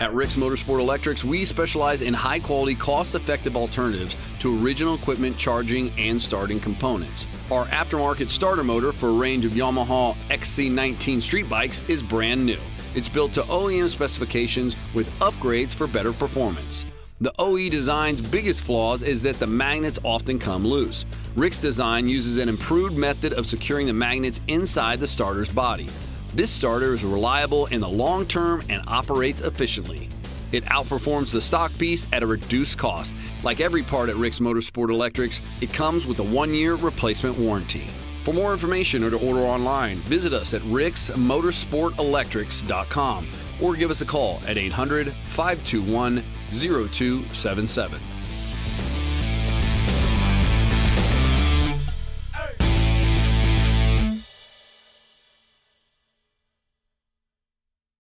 At Rick's Motorsport Electrics, we specialize in high-quality, cost-effective alternatives to original equipment charging and starting components. Our aftermarket starter motor for a range of Yamaha XV19 Street Bikes is brand new. It's built to OEM specifications with upgrades for better performance. The OE design's biggest flaws is that the magnets often come loose. Rick's design uses an improved method of securing the magnets inside the starter's body. This starter is reliable in the long term and operates efficiently. It outperforms the stock piece at a reduced cost. Like every part at Rick's Motorsport Electrics, it comes with a 1-year replacement warranty. For more information or to order online, visit us at ricksmotorsportelectrics.com or give us a call at 800-521-0277.